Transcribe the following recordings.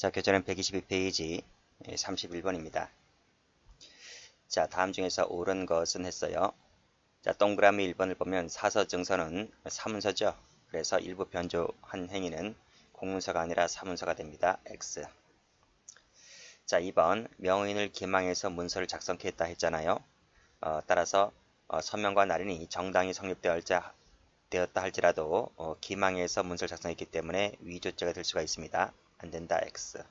자, 교재는 122페이지 31번입니다. 자, 다음 중에서 옳은 것은 했어요. 자, 동그라미 1번을 보면 사서 증서는 사문서죠. 그래서 일부 변조한 행위는 공문서가 아니라 사문서가 됩니다. X. 자, 2번 명의인을 기망해서 문서를 작성했다 했잖아요. 따라서 서명과 날인이 정당히 성립되었다 할지라도 기망해서 문서를 작성했기 때문에 위조죄가 될 수가 있습니다. 안된다. X.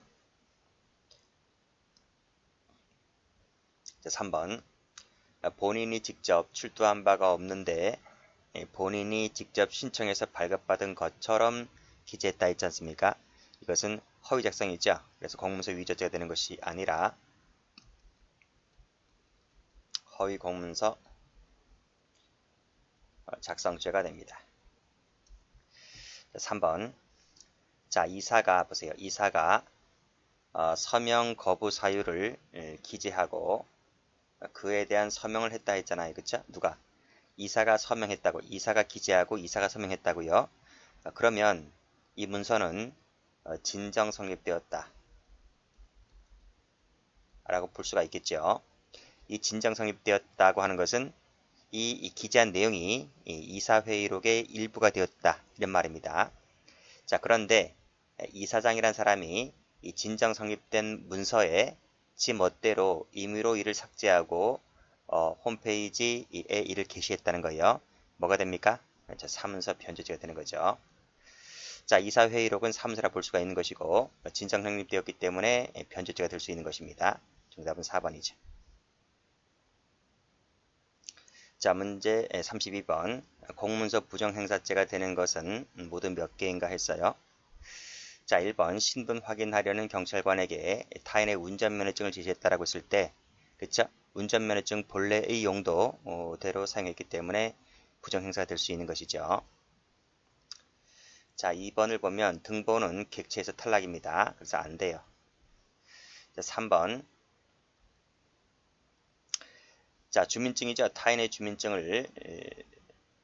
자, 3번 본인이 직접 출두한 바가 없는데 본인이 직접 신청해서 발급받은 것처럼 기재했다 했지 않습니까? 이것은 허위 작성이죠. 그래서 공문서 위조죄가 되는 것이 아니라 허위 공문서 작성죄가 됩니다. 자, 3번 자, 이사가 보세요. 이사가 서명 거부 사유를 기재하고 그에 대한 서명을 했다 했잖아요. 그쵸? 누가? 이사가 서명했다고. 이사가 기재하고 이사가 서명했다고요. 그러면 이 문서는 진정 성립되었다 라고 볼 수가 있겠죠. 이 진정 성립되었다고 하는 것은 이 기재한 내용이 이사회의록의 일부가 되었다 이런 말입니다. 자, 그런데 이사장이란 사람이 이 진정 성립된 문서에 지 멋대로 임의로 이를 삭제하고 홈페이지에 이를 게시했다는 거예요. 뭐가 됩니까? 자, 사문서 변조죄가 되는 거죠. 자, 이사회의록은 사문서라 볼 수가 있는 것이고 진정 성립되었기 때문에 변조죄가 될 수 있는 것입니다. 정답은 4번이죠. 자, 문제 32번 공문서 부정행사죄가 되는 것은 모두 몇 개인가 했어요. 자, 1번 신분 확인하려는 경찰관에게 타인의 운전면허증을 제시했다라고 했을 때, 그쵸? 운전면허증 본래의 용도대로 사용했기 때문에 부정행사가 될 수 있는 것이죠. 자, 2번을 보면 등본은 객체에서 탈락입니다. 그래서 안 돼요. 자, 3번 자, 주민증이죠. 타인의 주민증을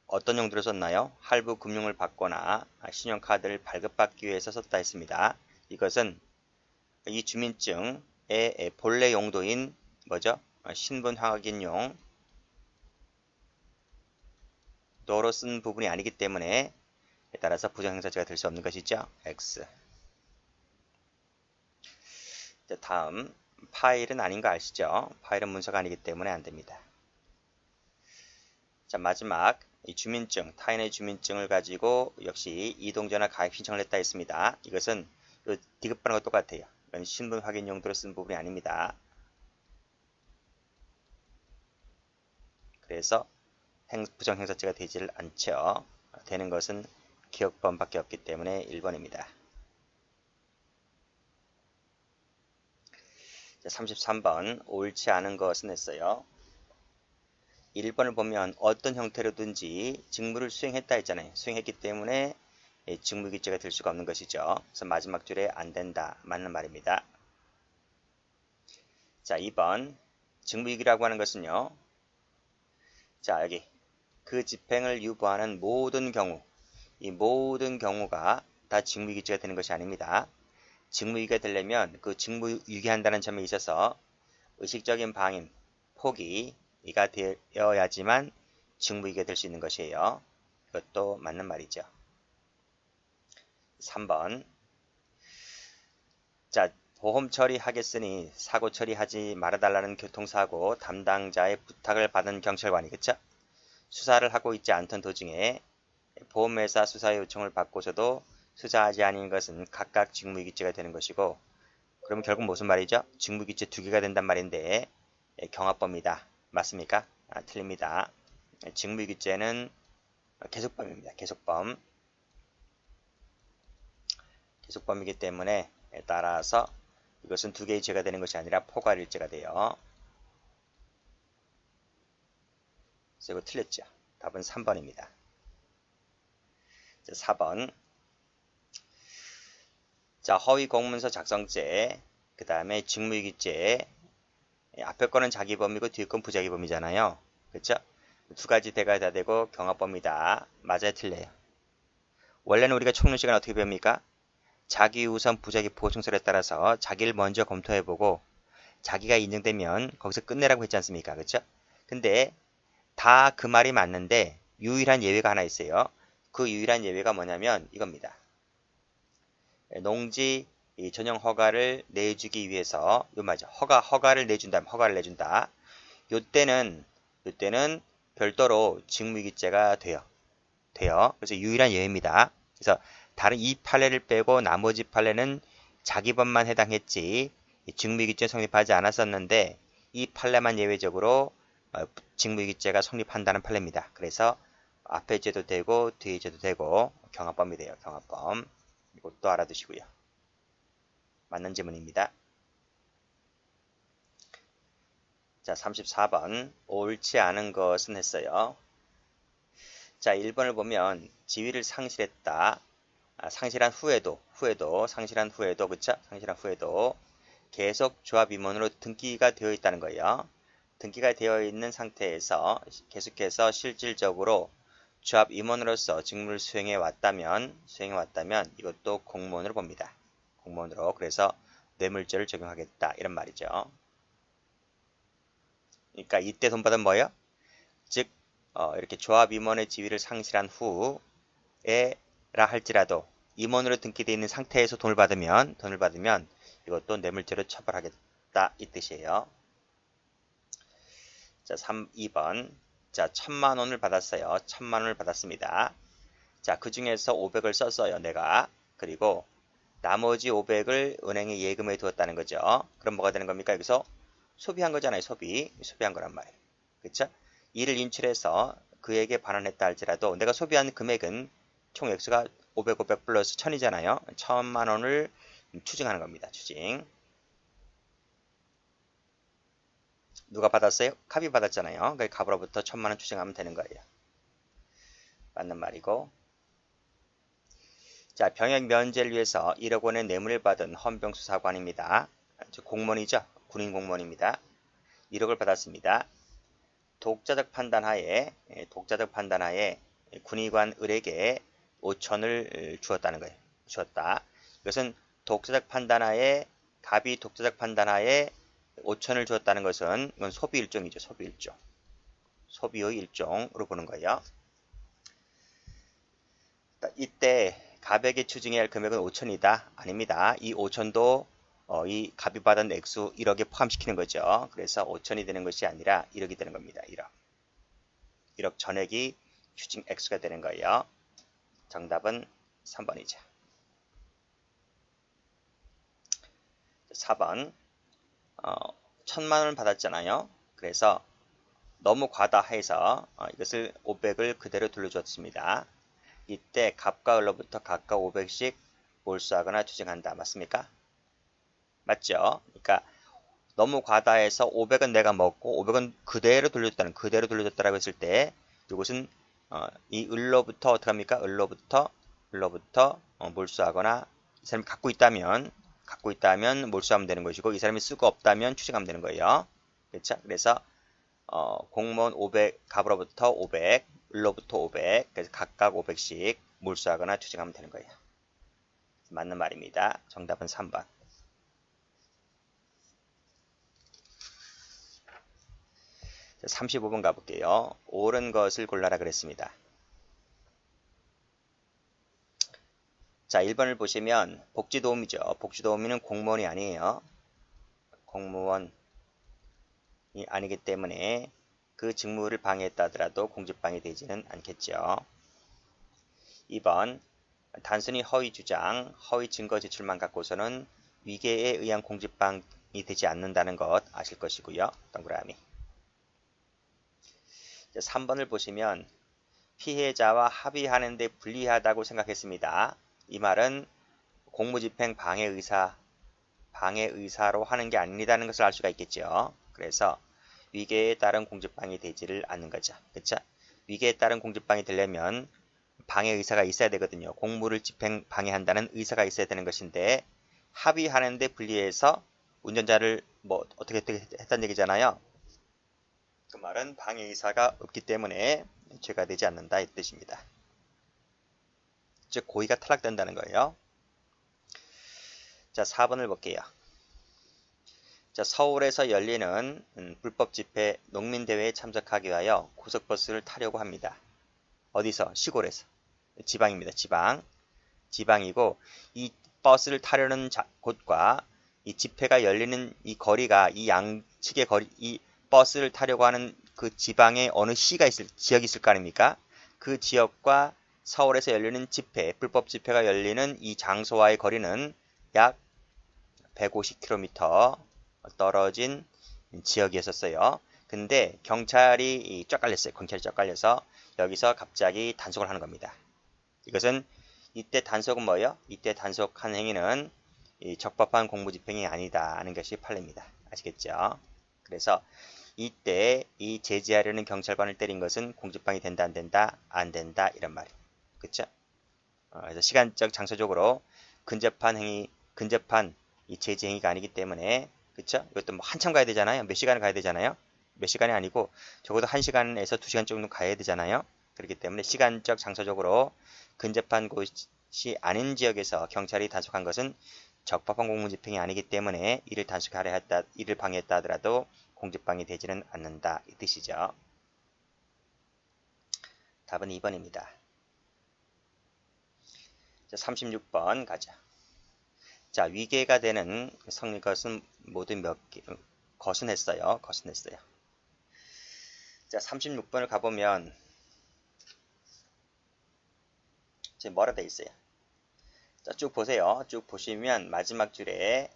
어떤 용도로 썼나요? 할부 금융을 받거나 신용카드를 발급받기 위해서 썼다 했습니다. 이것은 이 주민증의 본래 용도인 뭐죠? 신분 확인용 도로 쓴 부분이 아니기 때문에 따라서 부정행사죄가 될 수 없는 것이죠. X. 자, 다음 파일은 아닌 거 아시죠? 파일은 문서가 아니기 때문에 안 됩니다. 자, 마지막 이 주민증, 타인의 주민증을 가지고 역시 이동전화 가입 신청을 했다 했습니다. 이것은 디귿받는 것 똑같아요. 이건 신분 확인 용도로 쓴 부분이 아닙니다. 그래서 부정행사죄가 되지를 않죠. 되는 것은 기억범밖에 없기 때문에 1번입니다. 자, 33번 옳지 않은 것은 했어요. 1번을 보면 어떤 형태로든지 직무를 수행했다 했잖아요. 수행했기 때문에 직무유기죄가 될 수가 없는 것이죠. 그래서 마지막 줄에 안 된다. 맞는 말입니다. 자, 2번 직무유기라고 하는 것은요. 자, 여기 그 집행을 유보하는 모든 경우, 이 모든 경우가 다 직무유기죄가 되는 것이 아닙니다. 직무유기가 되려면 그 직무유기한다는 점에 있어서 의식적인 방임, 포기가 되어야지만 직무유기가 될 수 있는 것이에요. 이것도 맞는 말이죠. 3번 자, 보험 처리하겠으니 사고 처리하지 말아달라는 교통사고 담당자의 부탁을 받은 경찰관이 그쵸? 수사를 하고 있지 않던 도중에 보험회사 수사 요청을 받고서도 수사하지 않은 것은 각각 직무유기죄가 되는 것이고 그럼 결국 무슨 말이죠? 직무유기죄 2개가 된단 말인데 경합범이다. 맞습니까? 틀립니다. 직무유기죄는 계속범입니다. 계속범이기 때문에 따라서 이것은 2개의 죄가 되는 것이 아니라 포괄일죄가 돼요. 그래서 이거 틀렸죠. 답은 3번입니다. 4번 자, 허위 공문서 작성죄, 그 다음에 직무유기죄, 앞에 거는 자기범이고 뒤에 건 부자기범이잖아요. 그렇죠? 2가지 대가 다 되고 경합범이다. 맞아요, 틀려요? 원래는 우리가 총론 시간 어떻게 배웁니까? 자기 우선 부작위 보충설에 따라서 자기를 먼저 검토해보고 자기가 인정되면 거기서 끝내라고 했지 않습니까? 그렇죠? 근데 다 그 말이 맞는데 유일한 예외가 하나 있어요. 그 유일한 예외가 뭐냐면 이겁니다. 농지 전용 허가를 내주기 위해서 요 말이죠. 허가를 내준다. 요때는 별도로 직무유기죄가 돼요. 그래서 유일한 예외입니다. 그래서 다른 이 판례를 빼고 나머지 판례는 자기 법만 해당했지 직무유기죄 성립하지 않았었는데 이 판례만 예외적으로 직무유기죄가 성립한다는 판례입니다. 그래서 앞에 죄도 되고 뒤에 죄도 되고 경합범이 돼요. 경합범. 이것도 알아두시고요. 맞는 지문입니다. 자, 34번. 옳지 않은 것은 했어요. 자, 1번을 보면 지위를 상실했다. 상실한 후에도, 그쵸? 상실한 후에도 계속 조합 임원으로 등기가 되어 있다는 거예요. 등기가 되어 있는 상태에서 계속해서 실질적으로 조합 임원으로서 직무를 수행해 왔다면 이것도 공무원으로 봅니다. 공무원으로. 그래서 뇌물죄를 적용하겠다. 이런 말이죠. 그러니까 이때 돈받은 뭐예요? 즉 이렇게 조합 임원의 지위를 상실한 후에라 할지라도 임원으로 등기되어 있는 상태에서 돈을 받으면 이것도 뇌물죄로 처벌하겠다 이 뜻이에요. 자, 2번. 자, 1000만 원을 받았어요. 1000만 원을 받았습니다. 자, 그 중에서 500을 썼어요, 내가. 그리고 나머지 500을 은행에 예금해 두었다는 거죠. 그럼 뭐가 되는 겁니까? 여기서 소비한 거잖아요. 소비한 거란 말이에요. 그쵸? 이를 인출해서 그에게 반환했다 할지라도 내가 소비한 금액은 총 액수가 500 플러스 1000이잖아요. 1000만 원을 추징하는 겁니다. 추징. 누가 받았어요? 갑이 받았잖아요. 그 갑으로부터 1000만 원 추징하면 되는 거예요. 맞는 말이고. 자, 병역 면제를 위해서 1억 원의 뇌물을 받은 헌병수 사관입니다. 공무원이죠. 군인 공무원입니다. 1억을 받았습니다. 독자적 판단하에 군의관 을에게 5천을 주었다는 거예요. 이것은 독자적 판단하에 갑이 독자적 판단하에 5천을 주었다는 것은 이건 소비 일종이죠. 소비의 일종으로 보는 거예요. 이때 갑에게 추징해야 할 금액은 5천이다. 아닙니다. 이 5천도 이 갑이 받은 액수 1억에 포함시키는 거죠. 그래서 5천이 되는 것이 아니라 1억이 되는 겁니다. 1억 전액이 추징 액수가 되는 거예요. 정답은 3번이죠. 4번. 1000만 원을 받았잖아요. 그래서 너무 과다해서 이것을 500을 그대로 돌려줬습니다. 이때 갑과 을로부터 각각 500씩 몰수하거나 추징한다. 맞습니까? 맞죠? 그러니까 너무 과다해서 500은 내가 먹고 500은 그대로 돌려줬다라고 했을 때 이것은 이 을로부터 어떻게 합니까? 을로부터 몰수하거나 이 사람이 갖고 있다면 몰수하면 되는 것이고 이 사람이 쓰고 없다면 추징하면 되는 거예요. 그렇죠? 그래서 공무원 500, 갑으로부터 500, 을로부터 500, 그래서 각각 500씩 몰수하거나 추징하면 되는 거예요. 맞는 말입니다. 정답은 3번. 35번 가볼게요. 옳은 것을 골라라 그랬습니다. 자, 1번을 보시면 복지도우미죠. 복지도우미는 공무원이 아니에요. 공무원이 아니기 때문에 그 직무를 방해했다 하더라도 공직방해 되지는 않겠죠. 2번. 단순히 허위 주장, 허위 증거 제출만 갖고서는 위계에 의한 공직방이 되지 않는다는 것 아실 것이고요. 동그라미. 3번을 보시면 피해자와 합의하는 데 불리하다고 생각했습니다. 이 말은 공무집행 방해 의사로 하는 게 아니라는 것을 알 수가 있겠죠. 그래서 위계에 따른 공직방해 되지를 않는 거죠. 그렇죠? 위계에 따른 공직방해 되려면 방해 의사가 있어야 되거든요. 공무를 집행 방해한다는 의사가 있어야 되는 것인데 합의하는데 불리해서 운전자를 뭐 어떻게 했다는 얘기잖아요. 그 말은 방해 의사가 없기 때문에 죄가 되지 않는다 이 뜻입니다. 즉 고의가 탈락된다는 거예요. 자, 4번을 볼게요. 자, 서울에서 열리는 불법 집회 농민대회에 참석하기 위하여 고속버스를 타려고 합니다. 어디서? 시골에서. 지방입니다. 지방이고 이 버스를 타려는 곳과 이 집회가 열리는 이 거리가 이 양측의 거리, 이 버스를 타려고 하는 그 지방에 어느 지역이 있을 거 아닙니까? 그 지역과 서울에서 열리는 집회, 불법 집회가 열리는 이 장소와의 거리는 약 150km 떨어진 지역이었어요. 근데 경찰이 쫙 깔렸어요. 경찰이 쫙 깔려서 여기서 갑자기 단속을 하는 겁니다. 이것은 이때 단속은 뭐예요? 이때 단속한 행위는 이 적법한 공무집행이 아니다 하는 것이 판례입니다. 아시겠죠? 그래서 이때 이 제지하려는 경찰관을 때린 것은 공직방위 된다 안 된다? 안 된다 이런 말이에요. 그쵸? 그래서 시간적 장소적으로 근접한 이 제지 행위가 아니기 때문에 그쵸? 이것도 뭐 한참 가야 되잖아요. 몇 시간을 가야 되잖아요. 몇 시간이 아니고 적어도 1시간에서 2시간 정도 가야 되잖아요. 그렇기 때문에 시간적 장소적으로 근접한 곳이 아닌 지역에서 경찰이 단속한 것은 적법한 공무집행이 아니기 때문에 이를 방해했다 하더라도 공직방위 되지는 않는다 이 뜻이죠. 답은 2번입니다. 자, 36번 가자. 자, 위계가 되는 성립것은 모두 몇 개, 것은 했어요. 자, 36번을 가보면 지금 뭐라 돼 있어요? 자, 쭉 보세요. 쭉 보시면 마지막 줄에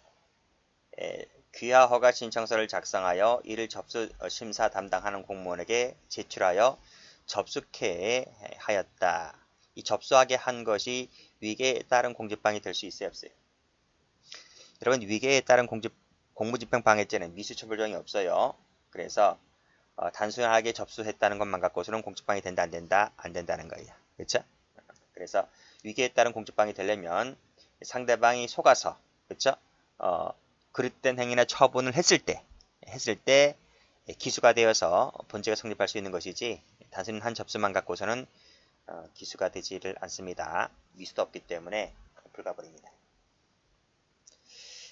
귀하 허가 신청서를 작성하여 이를 접수 심사 담당하는 공무원에게 제출하여 접수케 하였다. 이 접수하게 한 것이 위계에 따른 공직방위 될 수 있어요, 없어요? 여러분, 위계에 따른 공무집행 방해죄는 미수처벌정이 없어요. 그래서 단순하게 접수했다는 것만 갖고서는 공직방위 된다, 안 된다? 안 된다는 거예요. 그렇죠? 그래서 위계에 따른 공직방위 되려면 상대방이 속아서 그렇죠? 그릇된 행위나 처분을 했을 때 기수가 되어서 본죄가 성립할 수 있는 것이지 단순히 한 접수만 갖고서는 기수가 되지를 않습니다. 미수도 없기 때문에 불가버립니다.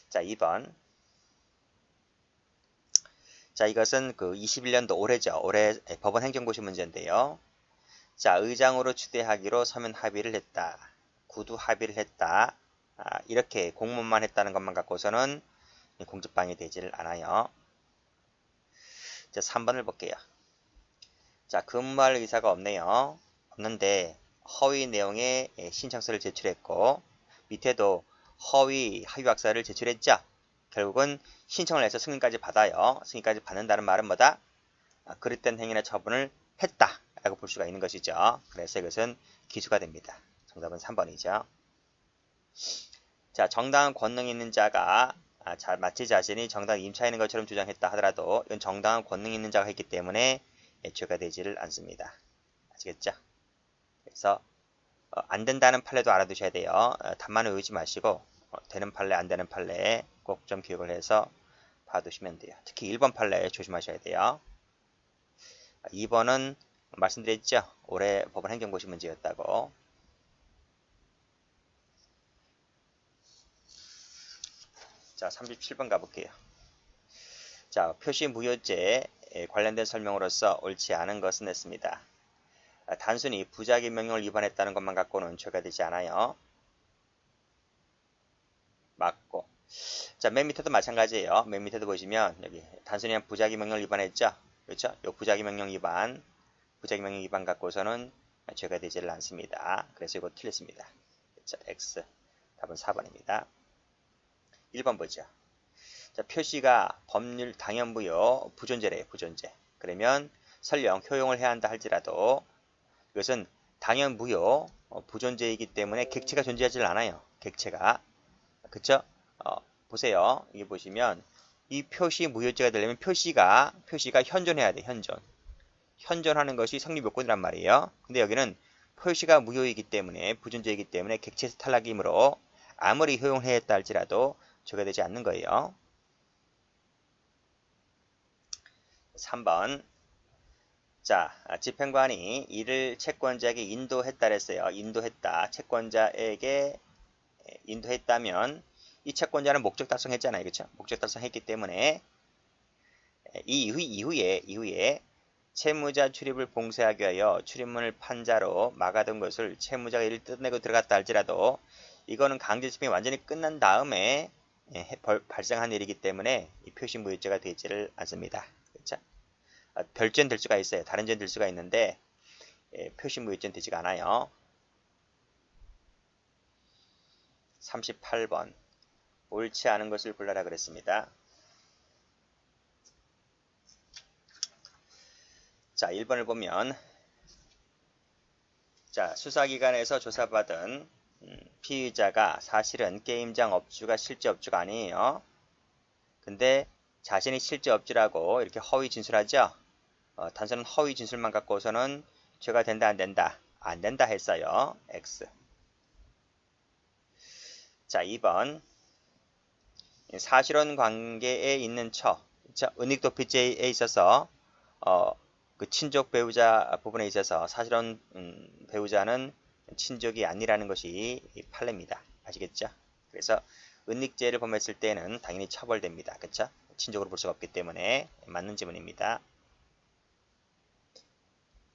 자, 2번. 자, 이것은 그 21년도 올해죠. 올해 법원 행정고시 문제인데요. 자, 의장으로 추대하기로 서면 합의를 했다. 구두 합의를 했다. 이렇게 공문만 했다는 것만 갖고서는 공직방위 되지를 않아요. 자, 3번을 볼게요. 자, 근무할 의사가 없네요. 없는데 허위 내용의 신청서를 제출했고 밑에도 허위 합의박사를 제출했죠. 결국은 신청을 해서 승인까지 받아요. 승인까지 받는다는 말은 뭐다? 그릇된 행위나 처분을 했다 라고 볼 수가 있는 것이죠. 그래서 이것은 기수가 됩니다. 정답은 3번이죠. 자, 정당한 권능이 있는 자가 마치 자신이 정당 임차에 있는 것처럼 주장했다 하더라도 이건 정당한 권능이 있는 자가 했기 때문에 죄가 되지를 않습니다. 아시겠죠? 그래서 안 된다는 판례도 알아두셔야 돼요. 답만을 외우지 마시고 되는 판례 안 되는 판례 꼭 좀 기억을 해서 봐두시면 돼요. 특히 1번 판례 조심하셔야 돼요. 2번은 말씀드렸죠. 올해 법원 행정고시 문제였다고. 자, 37번 가볼게요. 자, 표시 무효죄 관련된 설명으로서 옳지 않은 것은 했습니다. 단순히 부작위 명령을 위반했다는 것만 갖고는 죄가 되지 않아요. 맞고. 자, 맨 밑에도 마찬가지예요. 맨 밑에도 보시면 여기 단순히 부작위 명령을 위반했죠. 그렇죠? 요 부작위 명령 위반 갖고서는 죄가 되지를 않습니다. 그래서 이거 틀렸습니다. 그렇죠? X. 답은 4번입니다. 1번 보죠. 자, 표시가 법률 당연부여 부존재래요. 부존재. 그러면 설령 효용을 해야 한다 할지라도 이것은 당연무효 부존재이기 때문에 객체가 존재하지 않아요. 객체가. 그쵸? 보세요. 이게 보시면 이 표시 무효죄가 되려면 표시가 현존해야 돼. 현존하는 것이 성립 요건이란 말이에요. 근데 여기는 표시가 무효이기 때문에 부존재이기 때문에 객체에서 탈락이므로 아무리 효용을 했다 할지라도 죄가 되지 않는 거예요. 3번. 자, 집행관이 이를 채권자에게 인도했다 그랬어요. 인도했다. 채권자에게 인도했다면 이 채권자는 목적 달성했잖아요. 그렇죠? 목적 달성했기 때문에 이 이후에 채무자 출입을 봉쇄하기 위하여 출입문을 판자로 막아둔 것을 채무자가 이를 뜯어내고 들어갔다 할지라도 이거는 강제집행이 완전히 끝난 다음에 발생한 일이기 때문에 이 표시무효죄가 되지를 않습니다. 그렇죠? 별죄는 될 수가 있어요. 다른 죄는 될 수가 있는데 표시무효죄는 되지가 않아요. 38번 옳지 않은 것을 골라라 그랬습니다. 자, 1번을 보면 자, 수사기관에서 조사받은 피의자가 사실은 게임장 업주가 실제 업주가 아니에요. 근데 자신이 실제 업주라고 이렇게 허위 진술하죠. 단순한 허위 진술만 갖고서는 죄가 된다 안 된다? 안 된다 했어요. X. 자, 2번 사실혼 관계에 있는 처, 은닉도피죄에 있어서 그 친족 배우자 부분에 있어서 사실혼 배우자는 친족이 아니라는 것이 판례입니다. 아시겠죠? 그래서 은닉죄를 범했을 때는 당연히 처벌됩니다. 그렇죠? 친족으로 볼 수가 없기 때문에 맞는 지문입니다.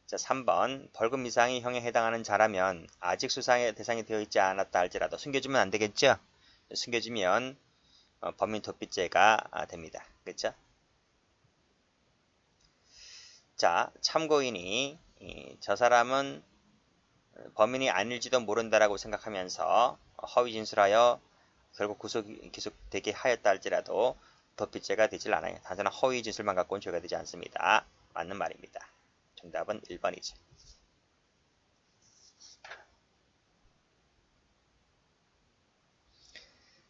자, 3번 벌금 이상의 형에 해당하는 자라면 아직 수사의 대상이 되어 있지 않았다 할지라도 숨겨주면 안 되겠죠? 숨겨주면 범인 도피죄가 됩니다. 그렇죠? 자, 참고인이 저 사람은 범인이 아닐지도 모른다라고 생각하면서 허위 진술하여 결국 기소되게 하였다 할지라도 도피죄가 되질 않아요. 단순한 허위 진술만 갖고는 죄가 되지 않습니다. 맞는 말입니다. 정답은 1번이죠.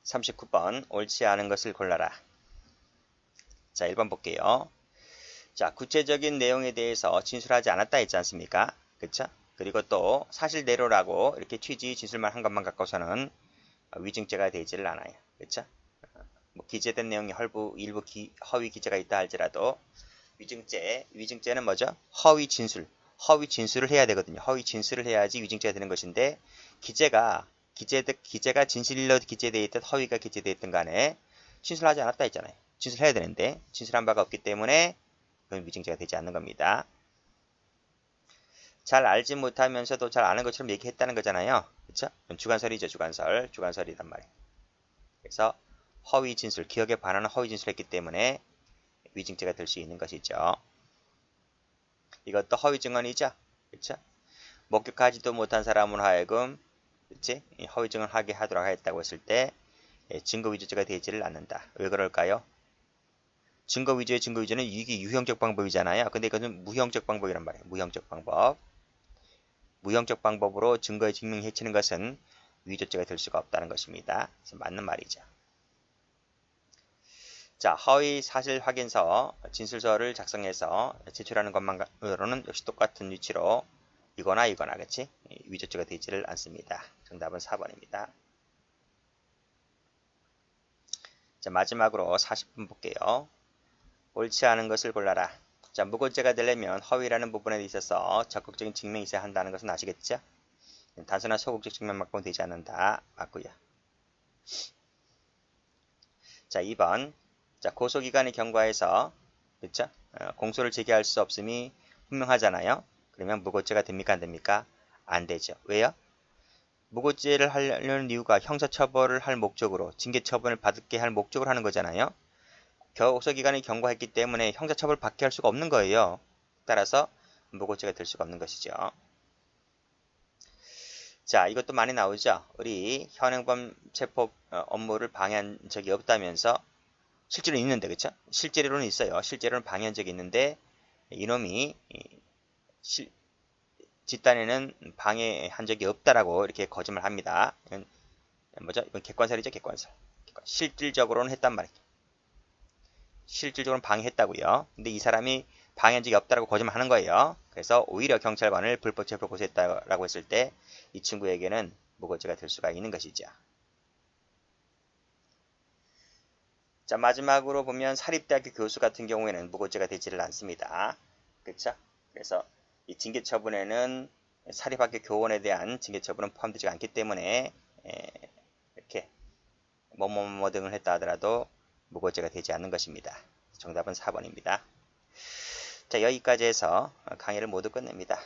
39번 옳지 않은 것을 골라라. 자, 1번 볼게요. 자, 구체적인 내용에 대해서 진술하지 않았다 했지 않습니까? 그쵸? 그리고 또 사실대로라고 이렇게 취지 진술만 한 것만 갖고서는 위증죄가 되지를 않아요. 그쵸? 뭐 기재된 내용이 일부 허위 기재가 있다 할지라도 위증죄는 뭐죠? 허위 진술을 해야 되거든요. 허위 진술을 해야지 위증죄가 되는 것인데 기재가 진실로 기재되어 있든 허위가 기재되어 있든 간에 진술하지 않았다 했잖아요. 진술해야 되는데 진술한 바가 없기 때문에 그건 위증죄가 되지 않는 겁니다. 잘 알지 못하면서도 잘 아는 것처럼 얘기했다는 거잖아요. 그쵸? 주관설이죠. 주관설이란 말이에요. 그래서 허위 진술, 기억에 반하는 허위 진술을 했기 때문에 위증죄가 될 수 있는 것이죠. 이것도 허위 증언이죠. 그쵸? 목격하지도 못한 사람으로 하여금 그치? 허위 증언을 하게 하도록 하였다고 했을 때 증거 위조죄가 되지를 않는다. 왜 그럴까요? 증거 위조는 이게 유형적 방법이잖아요. 근데 이것은 무형적 방법이란 말이에요. 무형적 방법. 무형적 방법으로 증거에 증명해치는 것은 위조죄가 될 수가 없다는 것입니다. 그래서 맞는 말이죠. 자, 허위 사실 확인서, 진술서를 작성해서 제출하는 것만으로는 역시 똑같은 위치로 이거나 그치? 위조죄가 되지를 않습니다. 정답은 4번입니다. 자, 마지막으로 40분 볼게요. 옳지 않은 것을 골라라. 자, 무고죄가 되려면 허위라는 부분에 있어서 적극적인 증명이 있어야 한다는 것은 아시겠죠? 단순한 소극적 증명만 갖고는 되지 않는다. 맞고요. 자, 2번. 자, 고소기관의 경과에서 그쵸? 공소를 제기할 수 없음이 분명하잖아요. 그러면 무고죄가 됩니까? 안 됩니까? 안 되죠. 왜요? 무고죄를 하려는 이유가 형사처벌을 할 목적으로 징계처분을 받게 할 목적으로 하는 거잖아요. 고소기관이 경과했기 때문에 형사처벌을 받게 할 수가 없는 거예요. 따라서 무고죄가 될 수가 없는 것이죠. 자, 이것도 많이 나오죠. 우리 현행범 체포 업무를 방해한 적이 없다면서 실제로 있는데 그쵸? 실제로는 있어요. 실제로는 방해한 적이 있는데 이놈이 뒷단에는 방해한 적이 없다라고 이렇게 거짓말합니다. 이건 뭐죠? 이건 객관설이죠, 객관설. 실질적으로는 했단 말이에요. 실질적으로 방해했다고요. 근데 이 사람이 방해한 적이 없다라고 거짓말하는 거예요. 그래서 오히려 경찰관을 불법 체포 고소했다라고 했을 때 이 친구에게는 무고죄가 될 수가 있는 것이죠. 자, 마지막으로 보면 사립대학교 교수 같은 경우에는 무고죄가 되지를 않습니다. 그렇죠? 그래서 이 징계처분에는 사립학교 교원에 대한 징계처분은 포함되지 않기 때문에 이렇게 뭐뭐뭐 등을 했다 하더라도 무고죄가 되지 않는 것입니다. 정답은 4번입니다. 자, 여기까지 해서 강의를 모두 끝냅니다.